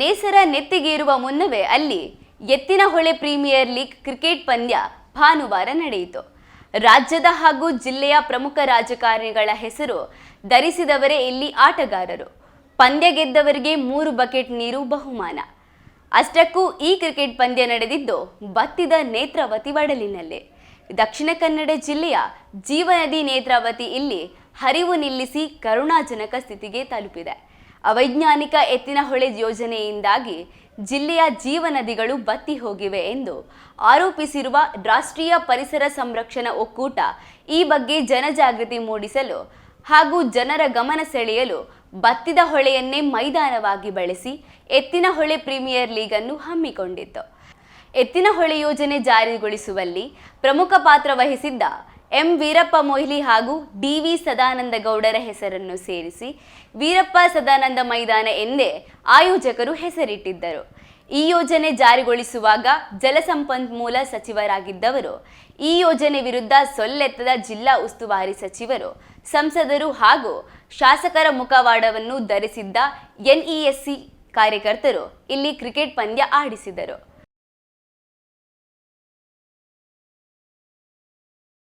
ನೇಸರ ನೆತ್ತಿಗೇರುವ ಮುನ್ನವೇ ಅಲ್ಲಿ Ettinahole premier league cricket ಪಂದ್ಯ ಭಾನುವಾರ ನಡೆಯಿತು. ರಾಜ್ಯದ ಹಾಗೂ ಜಿಲ್ಲೆಯ ಪ್ರಮುಖ ರಾಜಕಾರಣಿಗಳ ಹೆಸರು ಧರಿಸಿದವರೇ ಇಲ್ಲಿ ಆಟಗಾರರು. ಪಂದ್ಯ ಗೆದ್ದವರಿಗೆ 3 ಬಕೆಟ್ ನೀರು ಬಹುಮಾನ. ಅಷ್ಟಕ್ಕೂ ಈ ಕ್ರಿಕೆಟ್ ಪಂದ್ಯ ನಡೆದಿದ್ದು ಬತ್ತಿದ ನೇತ್ರಾವತಿ ಒಡಲಿನಲ್ಲಿ. ದಕ್ಷಿಣ ಕನ್ನಡ ಜಿಲ್ಲೆಯ ಜೀವನದಿ ನೇತ್ರಾವತಿ ಇಲ್ಲಿ ಹರಿವು ನಿಲ್ಲಿಸಿ ಕರುಣಾಜನಕ ಸ್ಥಿತಿಗೆ ತಲುಪಿದೆ. ಅವೈಜ್ಞಾನಿಕ ಎತ್ತಿನಹೊಳೆ ಯೋಜನೆಯಿಂದಾಗಿ ಜಿಲ್ಲೆಯ ಜೀವನದಿಗಳು ಬತ್ತಿ ಹೋಗಿವೆ ಎಂದು ಆರೋಪಿಸಿರುವ ರಾಷ್ಟ್ರೀಯ ಪರಿಸರ ಸಂರಕ್ಷಣಾ ಒಕ್ಕೂಟ ಈ ಬಗ್ಗೆ ಜನಜಾಗೃತಿ ಮೂಡಿಸಲು ಹಾಗೂ ಜನರ ಗಮನ ಸೆಳೆಯಲು ಬತ್ತಿದ ಹೊಳೆಯನ್ನೇ ಮೈದಾನವಾಗಿ ಬಳಸಿ ಎತ್ತಿನಹೊಳೆ ಪ್ರೀಮಿಯರ್ ಲೀಗ್ ಅನ್ನು ಹಮ್ಮಿಕೊಂಡಿತ್ತು. ಎತ್ತಿನಹೊಳೆ ಯೋಜನೆ ಜಾರಿಗೊಳಿಸುವಲ್ಲಿ ಪ್ರಮುಖ ಪಾತ್ರ ವಹಿಸಿದ್ದ ಎಂ ವೀರಪ್ಪ ಮೊಯ್ಲಿ ಹಾಗೂ ಡಿ.ವಿ. ಸದಾನಂದ ಗೌಡರ ಹೆಸರನ್ನು ಸೇರಿಸಿ ವೀರಪ್ಪ ಸದಾನಂದ ಮೈದಾನ ಎಂದೇ ಆಯೋಜಕರು ಹೆಸರಿಟ್ಟಿದ್ದರು. ಈ ಯೋಜನೆ ಜಾರಿಗೊಳಿಸುವಾಗ ಜಲಸಂಪನ್ಮೂಲ ಸಚಿವರಾಗಿದ್ದವರು ಈ ಯೋಜನೆ ವಿರುದ್ಧ ಸೊಲ್ಲೆತ್ತದ ಜಿಲ್ಲಾ ಉಸ್ತುವಾರಿ ಸಚಿವರು, ಸಂಸದರು ಹಾಗೂ ಶಾಸಕರ ಮುಖವಾಡವನ್ನು ಧರಿಸಿದ್ದ ಎನ್ಇಎಸ್ಸಿ ಕಾರ್ಯಕರ್ತರು ಇಲ್ಲಿ ಕ್ರಿಕೆಟ್ ಪಂದ್ಯ ಆಡಿಸಿದರು.